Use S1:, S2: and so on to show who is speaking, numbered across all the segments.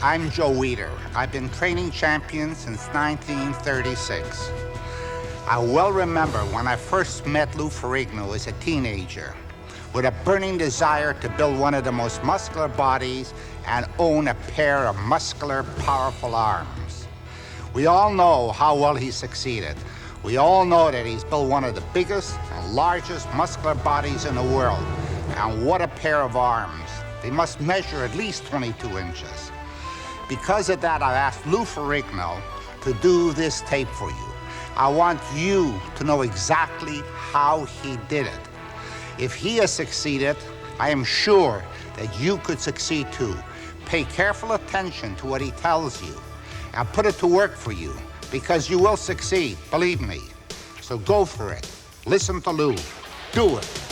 S1: I'm Joe Weider. I've been training champions since 1936. I well remember when I first met Lou Ferrigno as a teenager with a burning desire to build one of the most muscular bodies and own a pair of muscular, powerful arms. We all know how well he succeeded. We all know that he's built one of the biggest and largest muscular bodies in the world. And what a pair of arms. They must measure at least 22 inches. Because of that, I asked Lou Ferrigno to do this tape for you. I want you to know exactly how he did it. If he has succeeded, I am sure that you could succeed too. Pay careful attention to what he tells you and put it to work for you, because you will succeed, believe me. So go for it. Listen to Lou. Do it.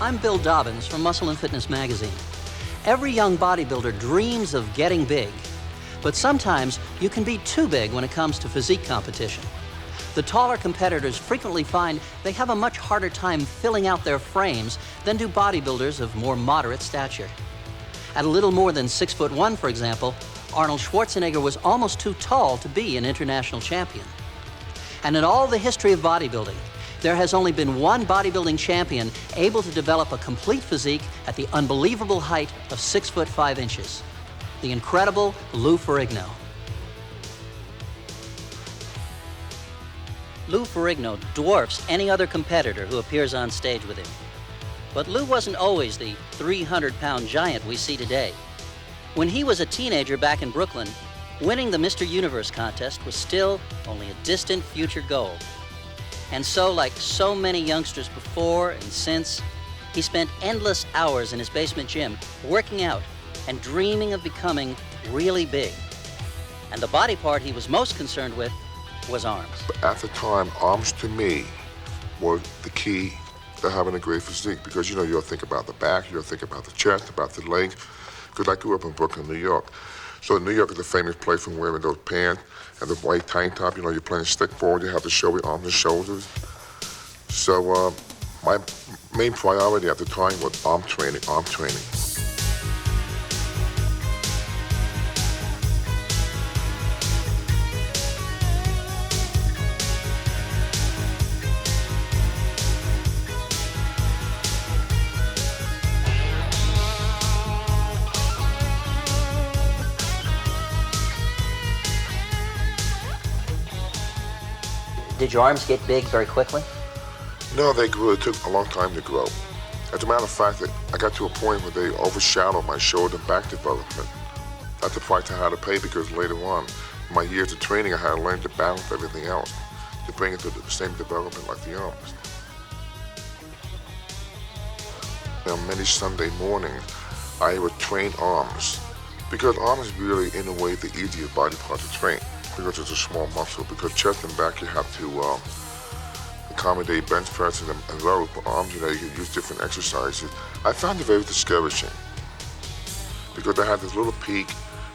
S2: I'm Bill Dobbins from Muscle and Fitness magazine. Every young bodybuilder dreams of getting big, but sometimes you can be too big when it comes to physique competition. The taller competitors frequently find they have a much harder time filling out their frames than do bodybuilders of more moderate stature. At a little more than 6'1", for example, Arnold Schwarzenegger was almost too tall to be an international champion. And in all the history of bodybuilding, there has only been one bodybuilding champion able to develop a complete physique at the unbelievable height of 6'5", the incredible Lou Ferrigno. Lou Ferrigno dwarfs any other competitor who appears on stage with him. But Lou wasn't always the 300-pound giant we see today. When he was a teenager back in Brooklyn, winning the Mr. Universe contest was still only a distant future goal. And so, like so many youngsters before and since, he spent endless hours in his basement gym working out and dreaming of becoming really big. And the body part he was most concerned with was arms.
S3: At the time, arms to me were the key to having a great physique, because you'll think about the back, you'll think about the chest, about the legs, because I grew up in Brooklyn, New York. So New York is a famous place for wearing those pants and the white tank top. You're playing stickball, you have to show your arms and shoulders. So my main priority at the time was arm training.
S2: Did your arms get big very quickly?
S3: No, they grew. It took a long time to grow. As a matter of fact, I got to a point where they overshadowed my shoulder and back development. That's the price I had to pay, because later on, in my years of training, I had to learn to balance everything else to bring it to the same development like the arms. On many Sunday mornings, I would train arms, because arms is really, in a way, the easiest body part to train, because it's a small muscle. Because chest and back, you have to accommodate bench presses and rows. But arms, you can use different exercises. I found it very discouraging, because I had this little peak,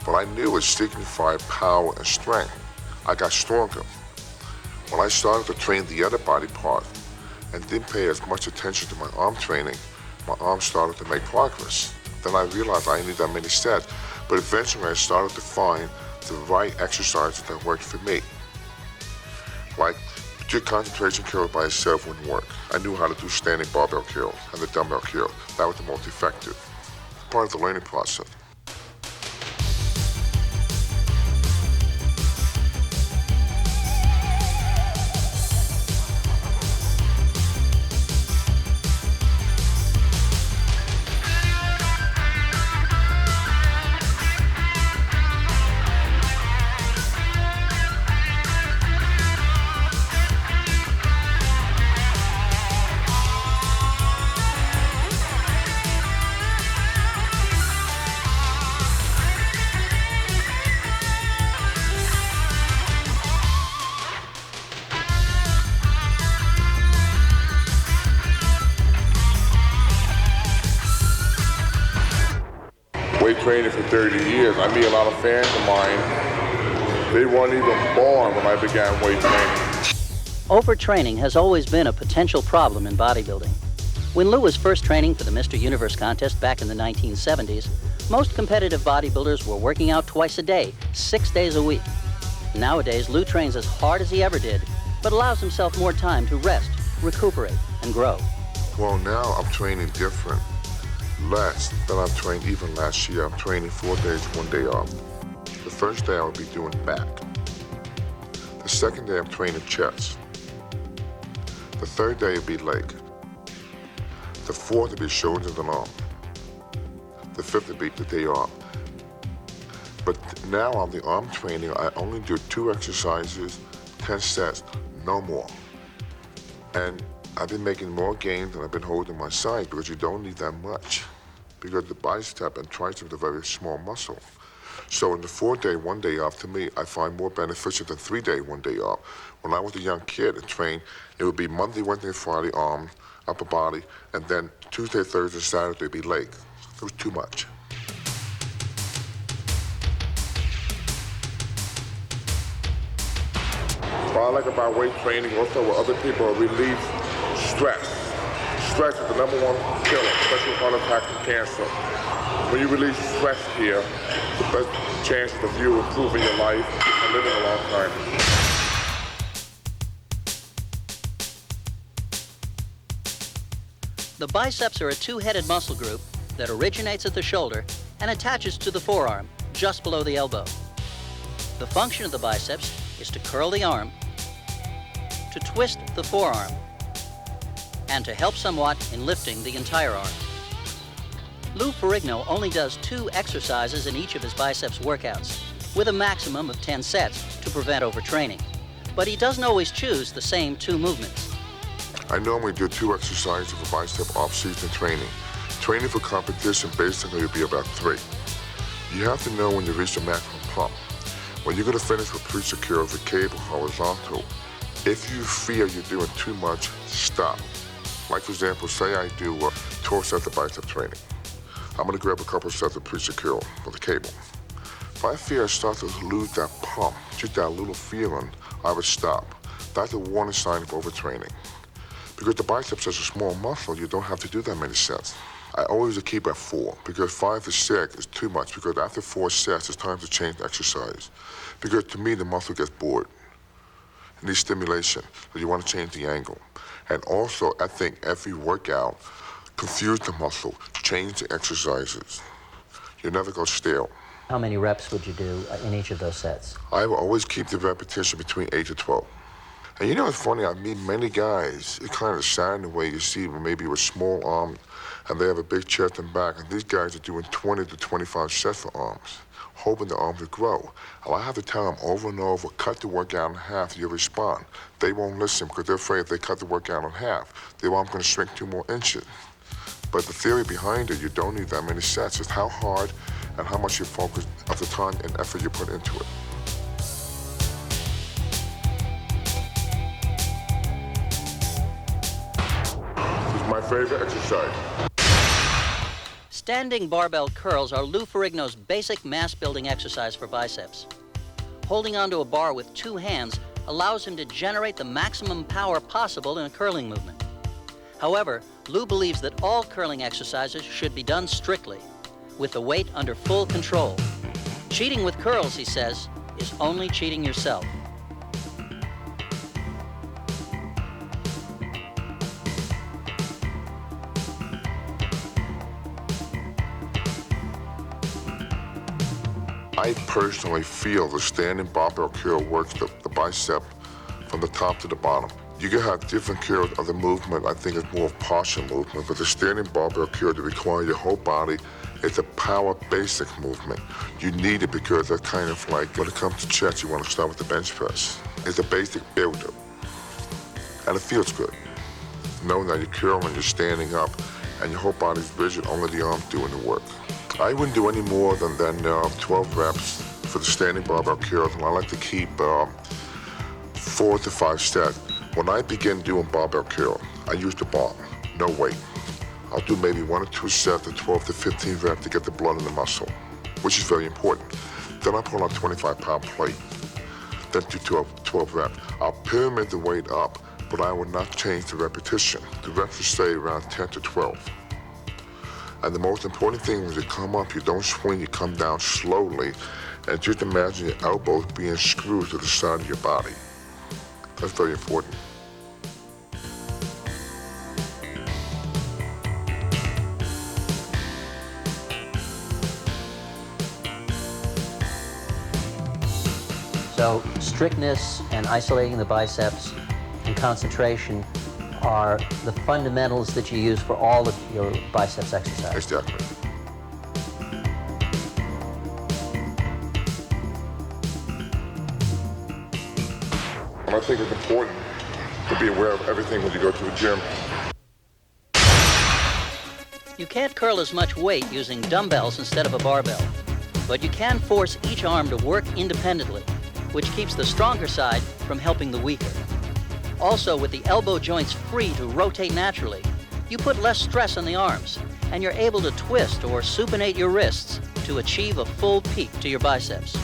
S3: but I knew it signified power and strength. I got stronger. When I started to train the other body part and didn't pay as much attention to my arm training, my arms started to make progress. Then I realized I needed that many sets, but eventually I started to find the right exercises that worked for me. Like, pure concentration curls by itself wouldn't work. I knew how to do standing barbell curls and the dumbbell curls. That was the most effective. Part of the learning process. Weight training for 30 years. I meet a lot of fans of mine. They weren't even born when I began weight training.
S2: Overtraining has always been a potential problem in bodybuilding. When Lou was first training for the Mr. Universe contest back in the 1970s, most competitive bodybuilders were working out twice a day, 6 days a week. Nowadays, Lou trains as hard as he ever did, but allows himself more time to rest, recuperate, and grow.
S3: Well, now I'm training different. Less than I've trained even last year. I'm training 4 days, 1 day off. The first day I'll be doing back. The second day I'm training chest. The third day will be leg. The fourth will be shoulders and arm. The fifth will be the day off. But now on the arm training, I only do 2 exercises, 10 sets, no more. And I've been making more gains than I've been holding my side because you don't need that much. Because the bicep and tricep are very small muscle. So in the 4 day, 1 day off, to me, I find more beneficial than 3 day, 1 day off. When I was a young kid and trained, it would be Monday, Wednesday, Friday, arm, upper body, and then Tuesday, Thursday, Saturday would be leg. It was too much. What I like about weight training also with other people are relieve stress. Stress is the #1 killer, especially heart attack and cancer. When you release stress here, the best chances of you improving your life and living a long time.
S2: The biceps are a two-headed muscle group that originates at the shoulder and attaches to the forearm, just below the elbow. The function of the biceps is to curl the arm, to twist the forearm, and to help somewhat in lifting the entire arm. Lou Ferrigno only does 2 exercises in each of his biceps workouts, with a maximum of 10 sets to prevent overtraining. But he doesn't always choose the same 2 movements.
S3: I normally do 2 exercises for bicep off-season training. Training for competition basically would be about 3. You have to know when you reach the maximum pump. When you're going to finish with pre-secure the cable horizontal, if you feel you're doing too much, stop. Like for example, say I do 12 sets of bicep training. I'm going to grab a couple sets of pre-secure with the cable. If I feel I start to lose that pump, just that little feeling, I would stop. That's a warning sign of overtraining. Because the biceps is a small muscle, you don't have to do that many sets. I always keep at 4, because 5 to 6 is too much, because after 4 sets, it's time to change the exercise. Because to me, the muscle gets bored. It needs stimulation, so you want to change the angle. And also, I think every workout, confuse the muscle, change the exercises. You never go stale.
S2: How many reps would you do in each of those sets?
S3: I will always keep the repetition between 8 to 12. And you know what's funny? I meet many guys, it's kind of sad in the way you see them, maybe with small arms, and they have a big chest and back, and these guys are doing 20 to 25 sets for arms, hoping the arms will grow. And I have to tell them over and over, cut the workout in half, you'll respond. They won't listen because they're afraid if they cut the workout in half, their arm's going to shrink 2 more inches. But the theory behind it, you don't need that many sets. It's how hard and how much you focus of the time and effort you put into it. This is my favorite exercise.
S2: Standing barbell curls are Lou Ferrigno's basic mass-building exercise for biceps. Holding onto a bar with 2 hands allows him to generate the maximum power possible in a curling movement. However, Lou believes that all curling exercises should be done strictly, with the weight under full control. Cheating with curls, he says, is only cheating yourself.
S3: I personally feel the standing barbell curl works the bicep from the top to the bottom. You can have different curls of the movement. I think it's more of partial movement, but the standing barbell curl to require your whole body, it's a power basic movement. You need it because that's kind of like when it comes to chest, you want to start with the bench press. It's a basic builder, and it feels good. Knowing that you're curling, you're standing up, and your whole body's rigid, only the arms doing the work. I wouldn't do any more than 12 reps for the standing barbell curls, and I like to keep 4 to 5 sets. When I begin doing barbell curl, I use the bar, no weight. I'll do maybe 1 or 2 sets of 12 to 15 reps to get the blood in the muscle, which is very important. Then I put on a 25-pound plate, then do 12 reps. I'll pyramid the weight up, but I will not change the repetition. The reps will stay around 10 to 12. And the most important thing is you come up, you don't swing, you come down slowly, and just imagine your elbows being screwed to the side of your body. That's very important.
S2: So strictness and isolating the biceps and concentration are the fundamentals that you use for all of your biceps exercises.
S3: Exactly. And I think it's important to be aware of everything when you go to the gym.
S2: You can't curl as much weight using dumbbells instead of a barbell, but you can force each arm to work independently, which keeps the stronger side from helping the weaker. Also, with the elbow joints free to rotate naturally, you put less stress on the arms, and you're able to twist or supinate your wrists to achieve a full peak to your biceps.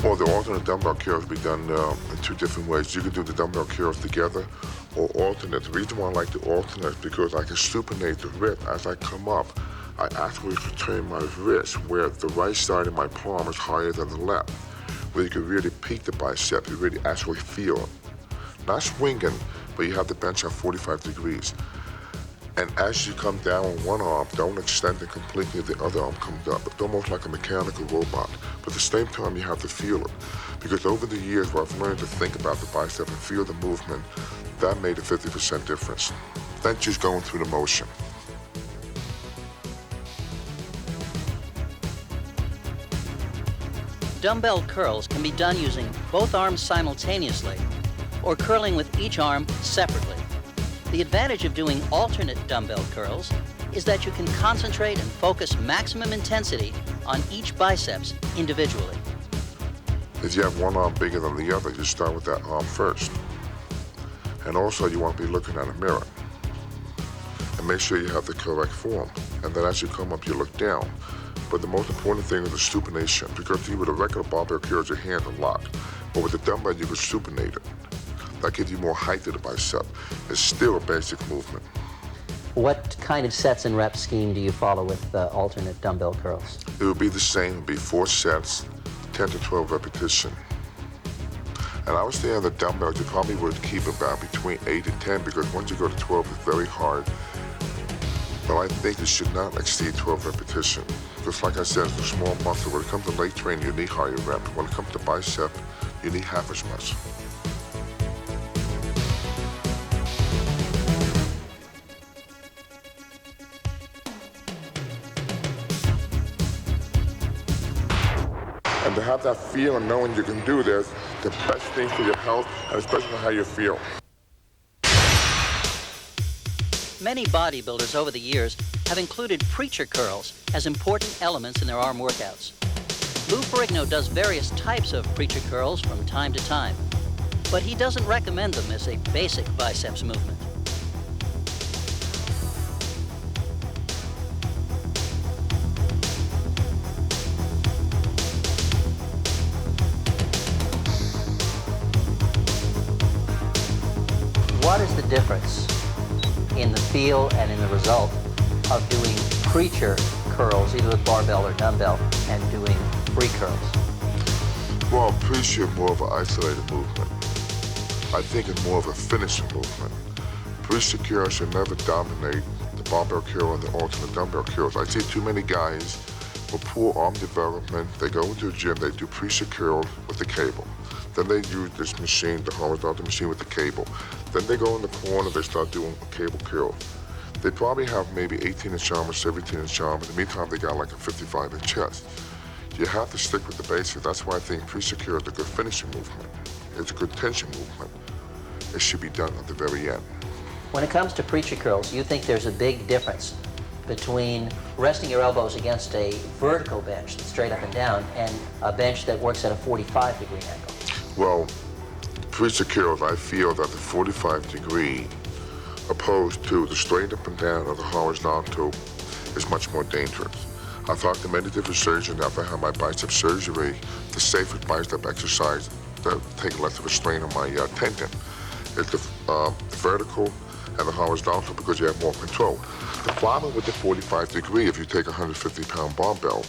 S3: Well, the alternate dumbbell curls be done in two different ways. You can do the dumbbell curls together or alternate. The reason why I like to alternate is because I can supinate the rip as I come up. I actually train my wrist where the right side of my palm is higher than the left, where you can really peak the bicep. You really actually feel it. Not swinging, but you have the bench at 45 degrees. And as you come down on one arm, don't extend it completely, the other arm comes up. It's almost like a mechanical robot. But at the same time, you have to feel it. Because over the years, where I've learned to think about the bicep and feel the movement, that made a 50% difference. Than just going through the motion.
S2: Dumbbell curls can be done using both arms simultaneously or curling with each arm separately. The advantage of doing alternate dumbbell curls is that you can concentrate and focus maximum intensity on each biceps individually.
S3: If you have one arm bigger than the other, you start with that arm first. And also you want to be looking at a mirror. And make sure you have the correct form. And then as you come up, you look down. But the most important thing is the supination, because with a regular barbell curls, your hands are locked. But with the dumbbell, you can supinate it. That gives you more height to the bicep. It's still a basic movement.
S2: What kind of sets and rep scheme do you follow with alternate dumbbell curls?
S3: It would be the same. It would be 4 sets, 10 to 12 repetition. And I would say on the dumbbells, you probably would keep about between 8 and 10, because once you go to 12, it's very hard. But I think it should not exceed 12 repetition. Just like I said, it's a small muscle. When it comes to leg training, you need higher rep. When it comes to bicep, you need half as much. And to have that feel and knowing you can do this, the best thing for your health, and especially for how you feel.
S2: Many bodybuilders over the years have included preacher curls as important elements in their arm workouts. Lou Ferrigno does various types of preacher curls from time to time, but he doesn't recommend them as a basic biceps movement. What is the difference in the feel and in the result of doing preacher curls, either with barbell or dumbbell, and doing free curls?
S3: Well, preacher is more of an isolated movement. I think it's more of a finishing movement. Preacher curls should never dominate the barbell curl and the alternate dumbbell curls. I see too many guys with poor arm development. They go into a gym, they do preacher curls with the cable. Then they use this machine, the horizontal machine with the cable. Then they go in the corner, they start doing a cable curl. They probably have maybe 18-inch arm or 17-inch arm. In the meantime, they got like a 55-inch chest. You have to stick with the basics. That's why I think preacher curl is a good finishing movement. It's a good tension movement. It should be done at the very end.
S2: When it comes to preacher curls, you think there's a big difference between resting your elbows against a vertical bench, straight up and down, and a bench that works at a 45-degree angle?
S3: Well, preacher curls, I feel that the 45 degree opposed to the straight up and down or the horizontal is much more dangerous. I've talked to many different surgeons after I had my bicep surgery. The safest bicep exercise that take less of a strain on my tendon is the vertical and the horizontal because you have more control. The problem with the 45 degree, if you take a 150-pound barbell,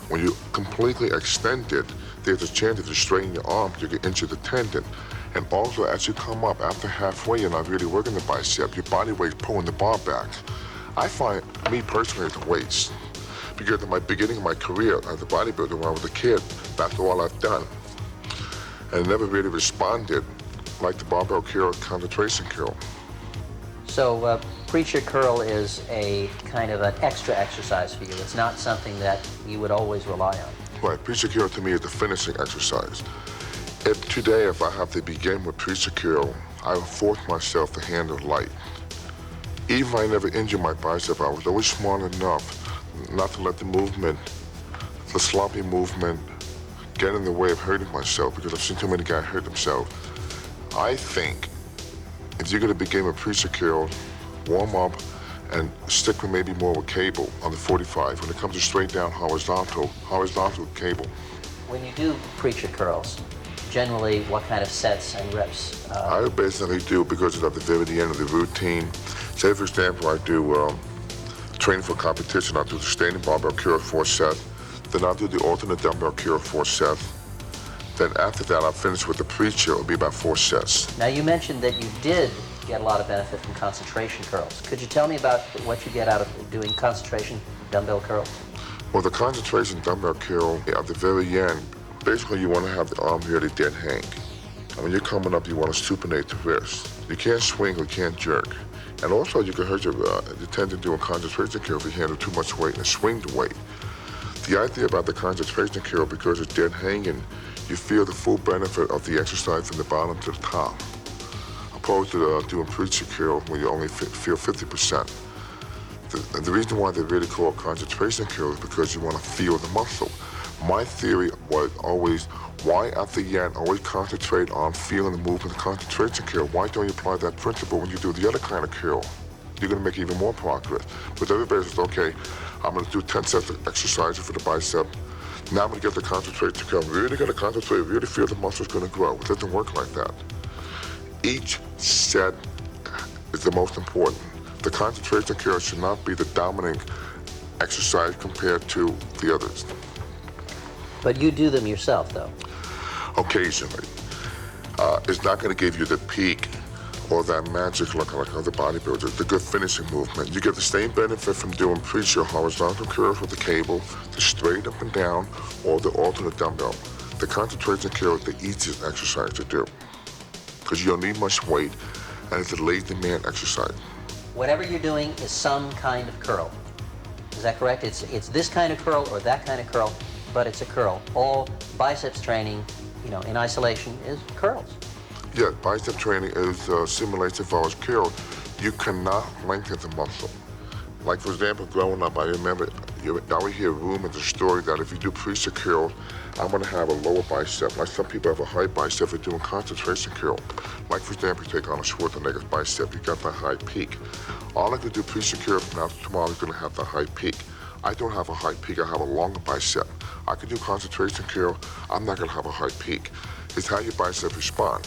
S3: when you completely extend it, there's a chance if you straighten your arm, you can injure the tendon. And also, as you come up after halfway, you're not really working the bicep, your body weight's pulling the bar back. I find, me personally, it's a waste. Because in my beginning of my career as a bodybuilder, when I was a kid, that's all I've done. And never really responded like the barbell curl, concentration curl.
S2: So preacher curl is a kind of an extra exercise for you. It's not something that you would always rely on.
S3: Right, preacher curl to me is the finishing exercise. If I have to begin with preacher curl, I will force myself to handle light. Even if I never injured my bicep, I was always smart enough not to let the movement, the sloppy movement, get in the way of hurting myself because I've seen too many guys hurt themselves. I think if you're going to begin with preacher curl, warm up and stick with maybe more with cable on the 45. When it comes to straight down horizontal cable.
S2: When you do preacher curls, generally what kind of sets and reps?
S3: I basically do, because it's at the very end of the routine. Say for example, I do training for competition, I'll do the standing barbell curl 4 sets, then I'll do the alternate dumbbell curl 4 sets. Then after that, I'll finish with the preacher, it'll be about 4 sets.
S2: Now you mentioned that you did get a lot of benefit from concentration curls. Could you tell me about what you get out of doing concentration dumbbell curls?
S3: Well, the concentration dumbbell curl, at the very end, basically you want to have the arm really dead hang. And when you're coming up, you want to supinate the wrist. You can't swing or you can't jerk. And also you can hurt your tendon doing concentration curl if you handle too much weight and swing the weight. The idea about the concentration curl, because it's dead hanging, you feel the full benefit of the exercise from the bottom to the top, opposed to doing preacher curl where you only feel 50%. The reason why they really call it concentration curl is because you want to feel the muscle. My theory was always, why at the end always concentrate on feeling the movement of concentration curl? Why don't you apply that principle when you do the other kind of curl? You're going to make even more progress. But everybody says, okay, I'm going to do 10 sets of exercises for the bicep. Now I'm going to get the concentration curl. Really got to concentrate, really feel the muscle's going to grow. It doesn't work like that. Each set is the most important. The concentration curl should not be the dominant exercise compared to the others.
S2: But you do them yourself, though.
S3: Occasionally. It's not going to give you the peak or that magic look like other bodybuilders, the good finishing movement. You get the same benefit from doing preacher horizontal curls with the cable, the straight up and down, or the alternate dumbbell. The concentration curl is the easiest exercise to do because you don't need much weight and it's a lazy man exercise.
S2: Whatever you're doing is some kind of curl. Is that correct? It's this kind of curl or that kind of curl, but it's a curl. All biceps training, in isolation is curls.
S3: Yeah, bicep training is simulation as far as curl. You cannot lengthen the muscle. Like for example, growing up, I remember I would hear rumors, a story that if you do preacher curl, I'm going to have a lower bicep. Like some people have a high bicep for doing concentration curl. Like for example, you take Arnold Schwarzenegger's bicep, you got that high peak. All I could do preacher curl from now to tomorrow is going to have that high peak. I don't have a high peak, I have a longer bicep. I can do concentration curl, I'm not going to have a high peak. It's how your bicep respond.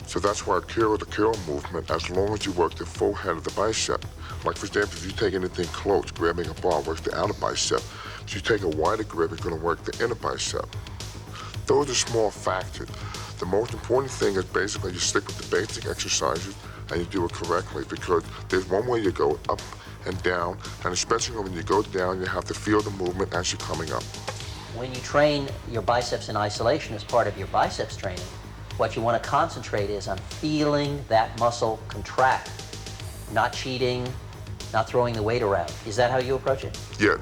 S3: So that's why curl the curl movement, as long as you work the full head of the bicep. Like for example, if you take anything close, grabbing a bar works the outer bicep. If you take a wider grip, it's going to work the inner bicep. Those are small factors. The most important thing is basically you stick with the basic exercises and you do it correctly, because there's one way you go up and down, and especially when you go down, you have to feel the movement as you're coming up.
S2: When you train your biceps in isolation as part of your biceps training, what you want to concentrate is on feeling that muscle contract, not cheating, not throwing the weight around. Is that how you approach it?
S3: Yeah.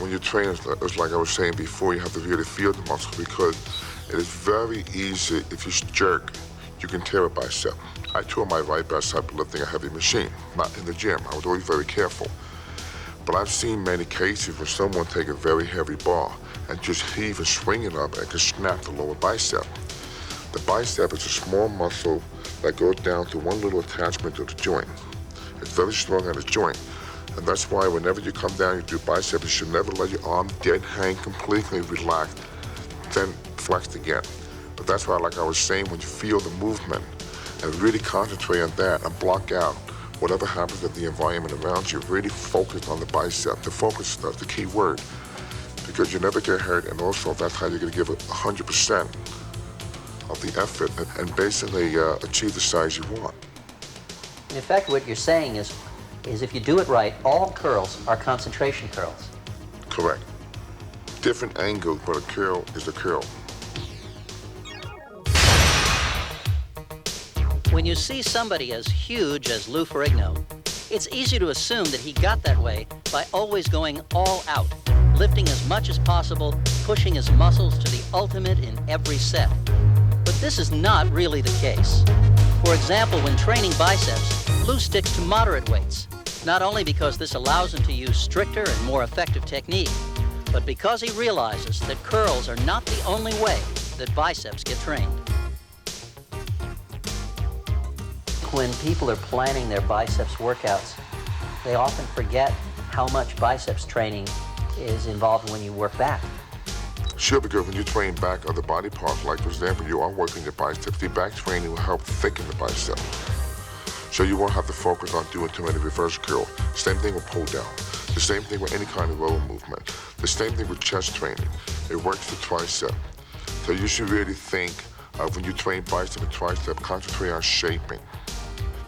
S3: When you train, it's like I was saying before, you have to really feel the muscle, because it is very easy, if you jerk, you can tear a bicep. I tore my right bicep lifting a heavy machine, not in the gym. I was always very careful. But I've seen many cases where someone take a very heavy bar and just heave and swing it up and can snap the lower bicep. The bicep is a small muscle that goes down to one little attachment to the joint. It's very strong at the joint. And that's why whenever you come down, you do biceps, you should never let your arm dead hang, completely relaxed, then flexed again. But that's why, like I was saying, when you feel the movement and really concentrate on that and block out whatever happens in the environment around you, really focus on the bicep. The focus is the key word, because you never get hurt, and also that's how you're going to give it 100% of the effort and basically achieve the size you want.
S2: In effect, what you're saying is if you do it right, all curls are concentration curls.
S3: Correct. Different angles, but a curl is a curl.
S2: When you see somebody as huge as Lou Ferrigno, it's easy to assume that he got that way by always going all out, lifting as much as possible, pushing his muscles to the ultimate in every set. But this is not really the case. For example, when training biceps, Lou sticks to moderate weights, not only because this allows him to use stricter and more effective technique, but because he realizes that curls are not the only way that biceps get trained. When people are planning their biceps workouts, they often forget how much biceps training is involved when you work back.
S3: Sure, because when you train back other body parts, like for example, you are working your biceps, the back training will help thicken the bicep. So you won't have to focus on doing too many reverse curls. Same thing with pull down. The same thing with any kind of lower movement. The same thing with chest training. It works the tricep. So you should really think of when you train bicep and tricep, concentrate on shaping.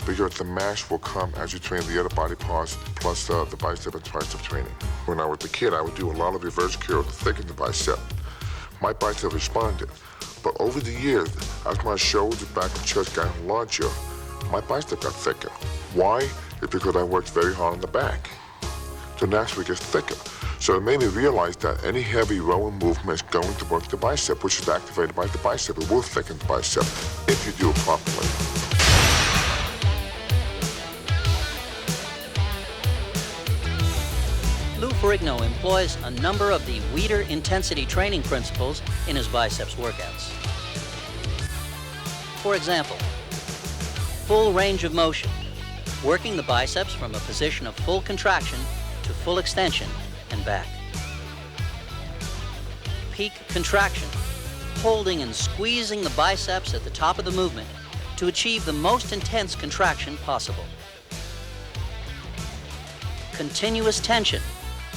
S3: Because the mass will come as you train the other body parts, plus the bicep and tricep training. When I was a kid, I would do a lot of reverse curls to thicken the bicep. My bicep responded. But over the years, as my shoulders, back, and chest got larger, my bicep got thicker. Why? It's because I worked very hard on the back. So naturally it gets thicker. So it made me realize that any heavy rowing movement is going to work the bicep, which is activated by the bicep. It will thicken the bicep if you do it properly.
S2: Lou Ferrigno employs a number of the Weider intensity training principles in his biceps workouts. For example, full range of motion, working the biceps from a position of full contraction to full extension and back. Peak contraction, holding and squeezing the biceps at the top of the movement to achieve the most intense contraction possible. Continuous tension,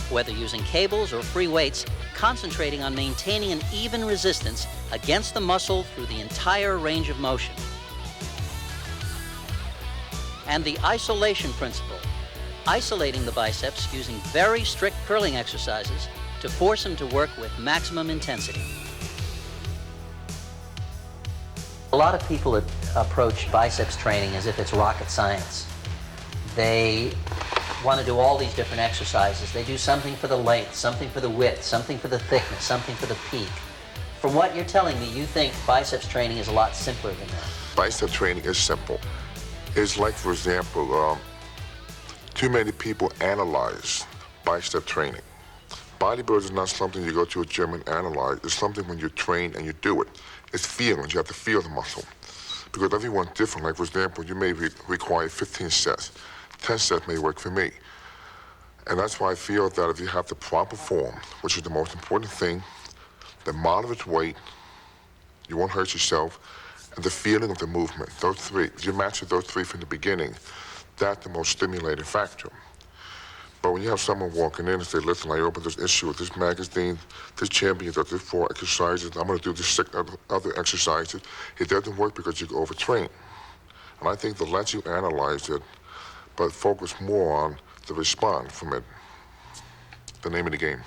S2: whether using cables or free weights, concentrating on maintaining an even resistance against the muscle through the entire range of motion. And the isolation principle, isolating the biceps using very strict curling exercises to force them to work with maximum intensity. A lot of people approach biceps training as if it's rocket science. They want to do all these different exercises. They do something for the length, something for the width, something for the thickness, something for the peak. From what you're telling me, you think biceps training is a lot simpler than that.
S3: Bicep training is simple. It's like, for example, too many people analyze bicep training. Bodybuilding is not something you go to a gym and analyze. It's something when you train and you do it. It's feelings. You have to feel the muscle. Because everyone's different. Like, for example, you may require 15 sets. 10 sets may work for me. And that's why I feel that if you have the proper form, which is the most important thing, the moderate weight, you won't hurt yourself, and the feeling of the movement, those three. If you master those three from the beginning, that's the most stimulating factor. But when you have someone walking in and say, listen, I opened this issue with this magazine, this champion does this 4 exercises, I'm gonna do this 6 other exercises, it doesn't work because you overtrain. And I think the less you analyze it, but focus more on the response from it, the name of the game.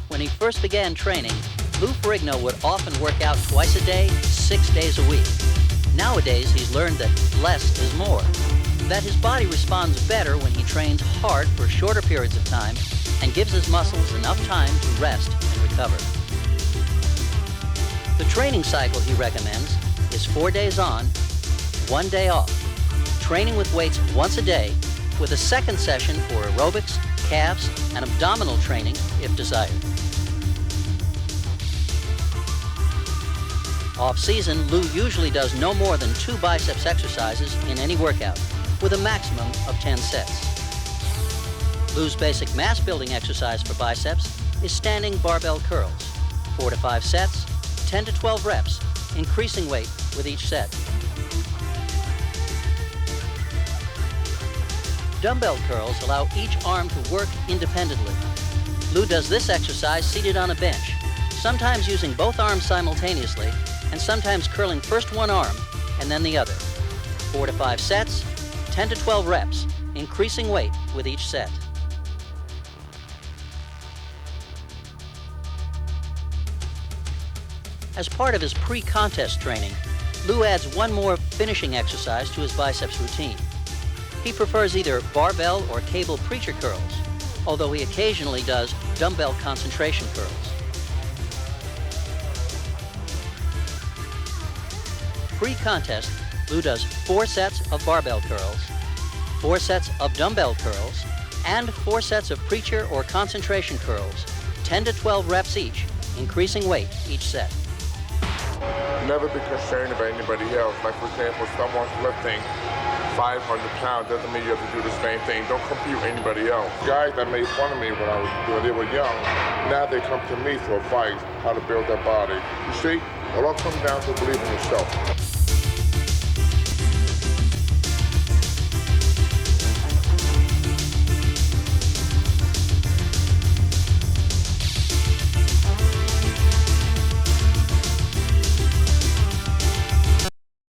S2: When he first began training, Lou Ferrigno would often work out twice a day, 6 days a week. Nowadays, he's learned that less is more, that his body responds better when he trains hard for shorter periods of time and gives his muscles enough time to rest and recover. The training cycle he recommends is 4 days on, 1 day off, training with weights once a day, with a second session for aerobics, calves, and abdominal training if desired. Off-season, Lou usually does no more than 2 biceps exercises in any workout, with a maximum of 10 sets. Lou's basic mass-building exercise for biceps is standing barbell curls, 4 to 5 sets, 10 to 12 reps, increasing weight with each set. Dumbbell curls allow each arm to work independently. Lou does this exercise seated on a bench, sometimes using both arms simultaneously, and sometimes curling first one arm and then the other. 4 to 5 sets, 10 to 12 reps, increasing weight with each set. As part of his pre-contest training, Lou adds one more finishing exercise to his biceps routine. He prefers either barbell or cable preacher curls, although he occasionally does dumbbell concentration curls. Pre-contest, Lou does 4 sets of barbell curls, 4 sets of dumbbell curls, and 4 sets of preacher or concentration curls, 10 to 12 reps each, increasing weight each set.
S3: Never be concerned about anybody else. Like, for example, if someone's lifting 500 pounds, doesn't mean you have to do the same thing. Don't compete with anybody else. Guys that made fun of me when they were young, now they come to me for advice how to build their body. You see, it all comes down to believing in yourself.